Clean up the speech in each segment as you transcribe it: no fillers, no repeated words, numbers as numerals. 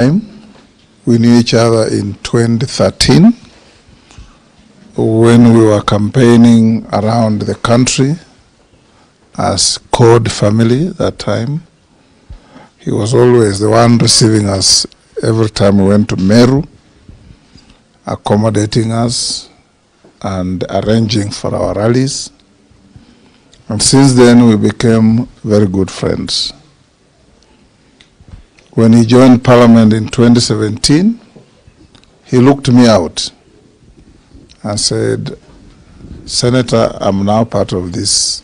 We knew each other in 2013 when we were campaigning around the country as Code family that time. He was always the one receiving us every time we went to Meru, accommodating us and arranging for our rallies. And since then we became very good friends. When he joined Parliament in 2017, he looked me out and said, Senator, I'm now part of this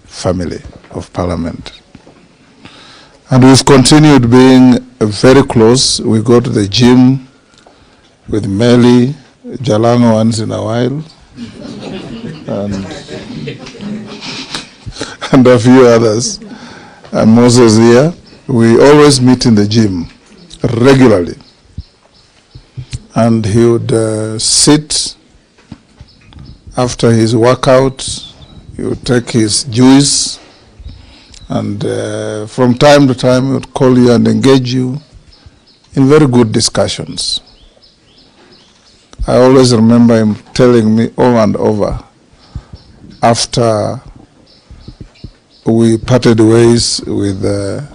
family of Parliament. And we've continued being very close. We go to the gym with Meli, Jalango once in a while, and a few others, and Moses here. We always meet in the gym regularly. And he would sit after his workout, he would take his juice, and from time to time he would call you and engage you in very good discussions. I always remember him telling me over and over, after we parted ways with the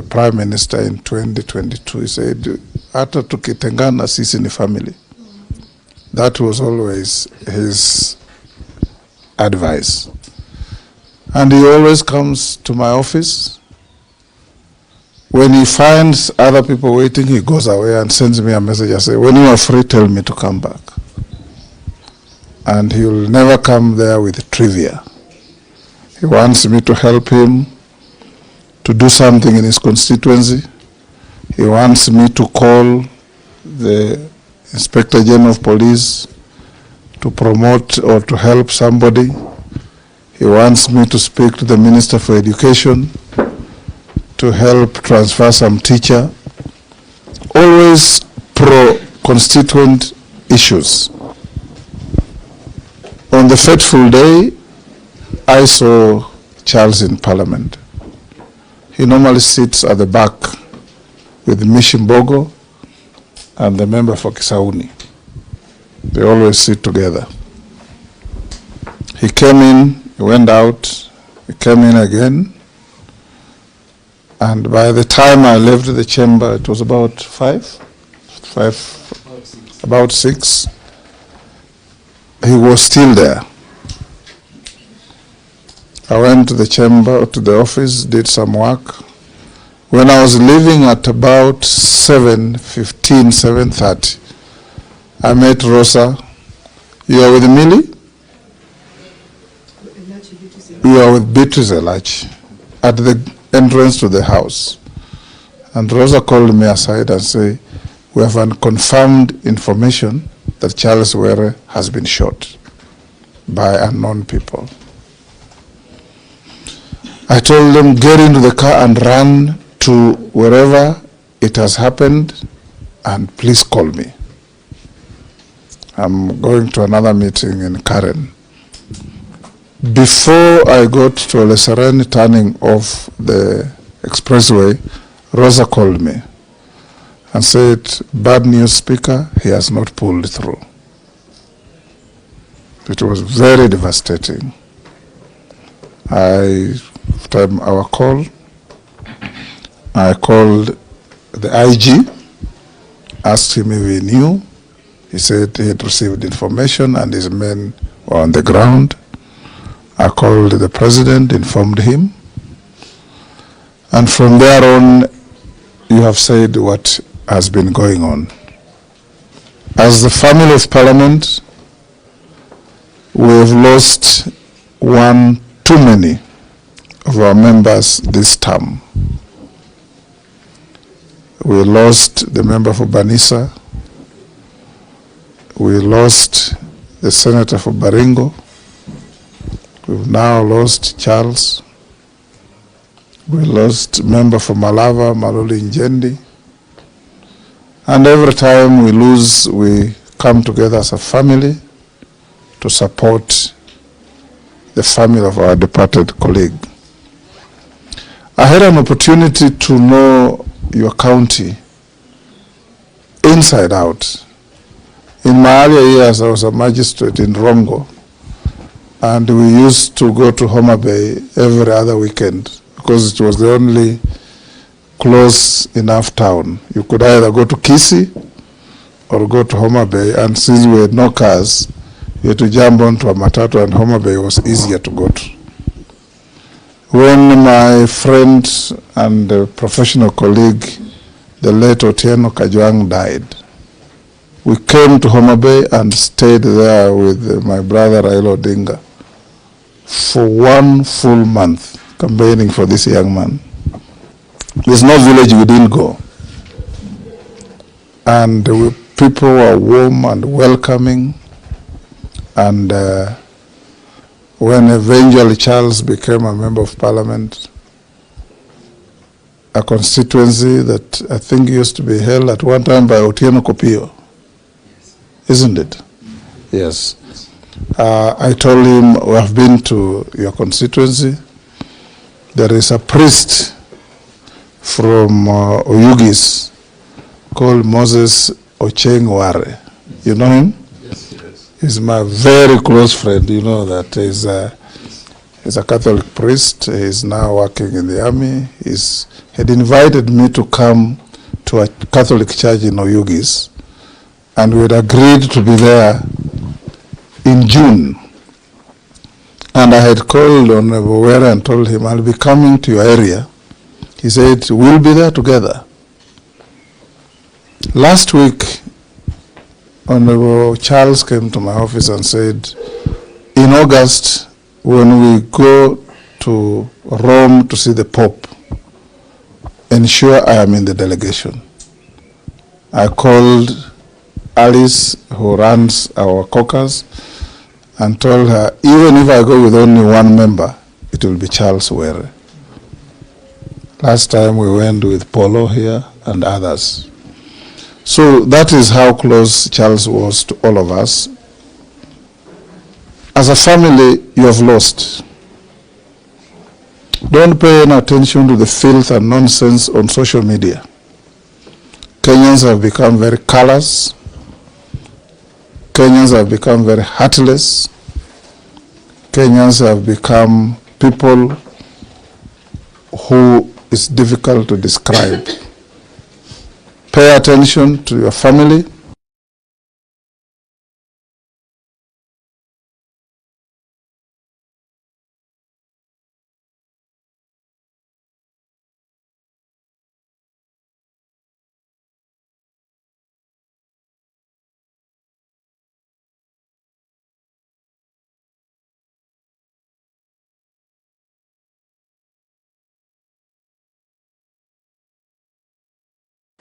Prime Minister in 2022, he said, hata tukitengana sisi ni family. That was always his advice. And he always comes to my office. When he finds other people waiting, he goes away and sends me a message and says, when you are free, tell me to come back. And he will never come there with trivia. He wants me to help him to do something in his constituency. He wants me to call the Inspector General of Police to promote or to help somebody. He wants me to speak to the Minister for Education to help transfer some teacher. Always pro-constituent issues. On the fateful day, I saw Charles in Parliament. He normally sits at the back with Mishimbogo and the member for Kisauni. They always sit together. He came in, he went out, he came in again, and by the time I left the chamber, it was about about six. He was still there. I went to the chamber, to the office, did some work. When I was leaving at about 7:15, 7:30, I met Rosa. You are with Millie? You are with Beatrice Elachi at the entrance to the house. And Rosa called me aside and said, we have unconfirmed information that Charles Were has been shot by unknown people. I told them, get into the car and run to wherever it has happened, and please call me. I'm going to another meeting in Karen. Before I got to Leseren turning off the expressway, Rosa called me and said, bad news, Speaker, he has not pulled through. It was very devastating. After our call, I called the IG, asked him if he knew. He said he had received information and his men were on the ground. I called the president, informed him. And from there on, you have said what has been going on. As the family of Parliament, we have lost one too many of our members this term. We lost the member for Banisa. We lost the senator for Baringo. We've now lost Charles. We lost member for Malava, Maloli Njendi. And every time we lose, we come together as a family to support the family of our departed colleague. I had an opportunity to know your county inside out. In my earlier years, I was a magistrate in Rongo, and we used to go to Homabay every other weekend because it was the only close enough town. You could either go to Kisii or go to Homabay, and since we had no cars, you had to jump onto a matatu, and Homabay was easier to go to. When my friend and professional colleague, the late Otieno Kajwang, died, we came to Homabay and stayed there with my brother Raila Odinga for 1 full month, campaigning for this young man. There's no village we didn't go. And people were warm and welcoming. And when eventually Charles became a member of parliament, a constituency that I think used to be held at one time by Otieno Kopio, isn't it? Yes. I told him, we have been to your constituency. There is a priest from Oyugis called Moses Ocheng Ware. You know him? Yes, yes. He's my very close friend. You know that he's a Catholic priest. He's now working in the army. He had invited me to come to a Catholic church in Oyugis, and we had agreed to be there in June. And I had called on Were and told him, I'll be coming to your area. He said, we'll be there together. Last week, Honorable Charles came to my office and said, in August, when we go to Rome to see the Pope, ensure I am in the delegation. I called Alice, who runs our caucus, and told her, even if I go with only one member, it will be Charles Were. Last time we went with Polo here and others. So that is how close Charles was to all of us. As a family, you have lost. Don't pay any attention to the filth and nonsense on social media. Kenyans have become very callous. Kenyans have become very heartless. Kenyans have become people who is difficult to describe. Pay attention to your family.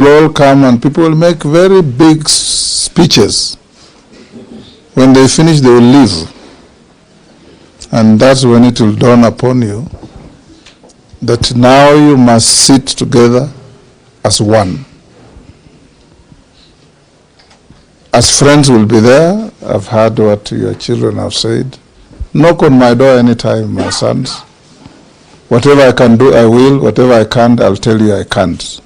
Will all come and people will make very big speeches. When they finish, they will leave. And that's when it will dawn upon you that now you must sit together as one. As friends will be there. I've heard what your children have said. Knock on my door anytime, my sons. Whatever I can do, I will. Whatever I can't, I'll tell you I can't.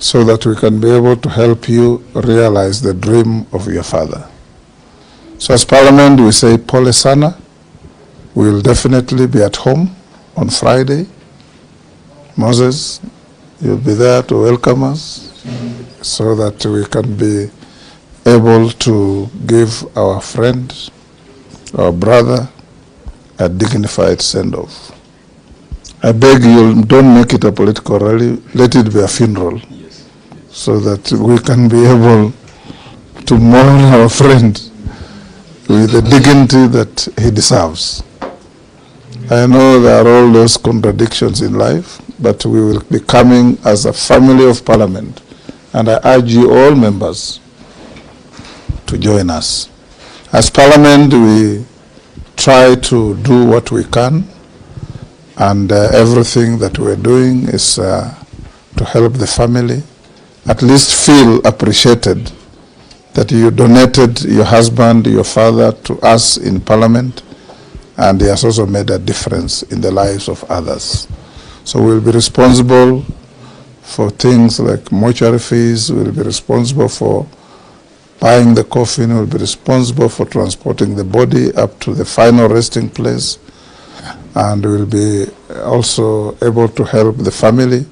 So that we can be able to help you realize the dream of your father. So as Parliament, we say, Pole sana. We will definitely be at home on Friday. Moses, you'll be there to welcome us so that we can be able to give our friend, our brother, a dignified send-off. I beg you, don't make it a political rally. Let it be a funeral. So that we can be able to mourn our friend with the dignity that he deserves. I know there are all those contradictions in life, but we will be coming as a family of Parliament, and I urge you all members to join us. As Parliament, we try to do what we can, and everything that we're doing is to help the family at least feel appreciated that you donated your husband, your father to us in Parliament, and he has also made a difference in the lives of others. So we'll be responsible for things like mortuary fees, will be responsible for buying the coffin, will be responsible for transporting the body up to the final resting place, and will be also able to help the family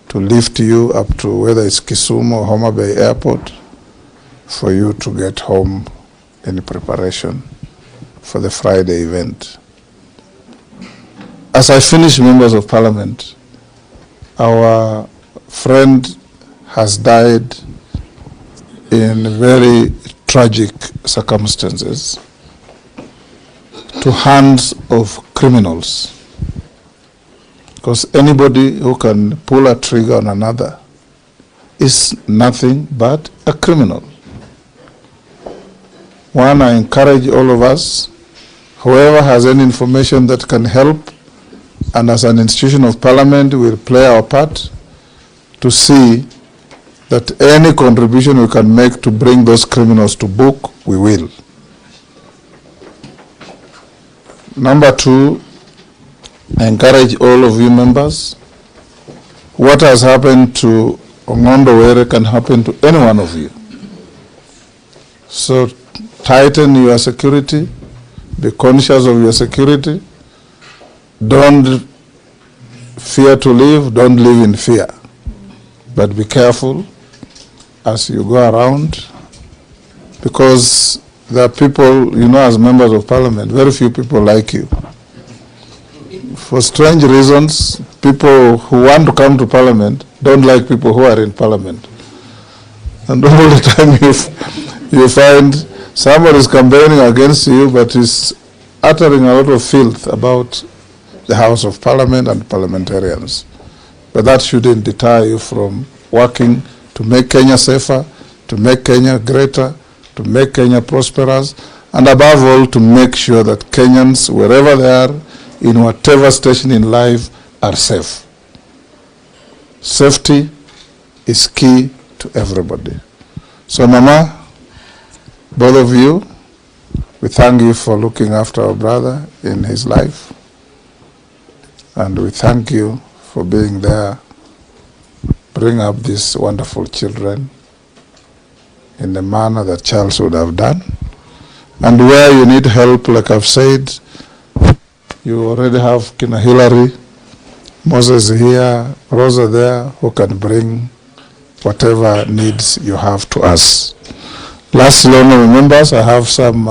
to lift you up to whether it's Kisumu or Homa Bay Airport for you to get home in preparation for the Friday event. As I finish, members of parliament, our friend has died in very tragic circumstances to hands of criminals. Because anybody who can pull a trigger on another is nothing but a criminal. One, I encourage all of us, whoever has any information that can help, and as an institution of parliament, we'll play our part to see that any contribution we can make to bring those criminals to book, we will. Number two, I encourage all of you members, what has happened to Ongondo Were can happen to any one of you. So tighten your security, be conscious of your security, don't fear to live, don't live in fear, but be careful as you go around, because there are people, you know, as members of parliament, very few people like you. For strange reasons, people who want to come to parliament don't like people who are in parliament. And all the time you find somebody is campaigning against you, but is uttering a lot of filth about the House of Parliament and parliamentarians. But that shouldn't deter you from working to make Kenya safer, to make Kenya greater, to make Kenya prosperous, and above all, to make sure that Kenyans, wherever they are, in whatever station in life, are safe. Safety is key to everybody. So, Mama, both of you, we thank you for looking after our brother in his life. And we thank you for being there, bring up these wonderful children in the manner that Charles would have done. And where you need help, like I've said, you already have Kina Hillary, Moses here, Rosa there, who can bring whatever needs you have to us. Lastly, honorable members, I have some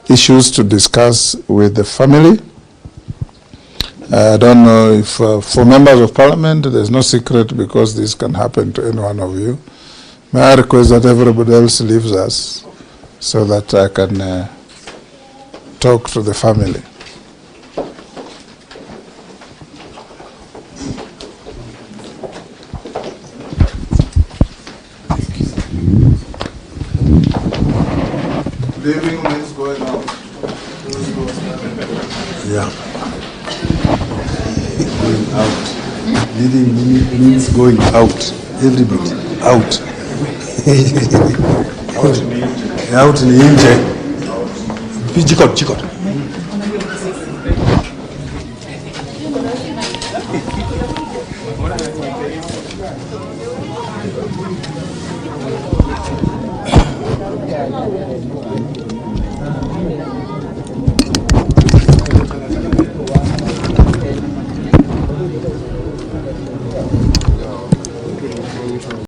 issues to discuss with the family. I don't know if for members of parliament, there's no secret because this can happen to any one of you. May I request that everybody else leaves us so that I can talk to the family. Leaving means going out. Yeah. Going out. Leaving means going out. Everybody out. Out in the Chikot.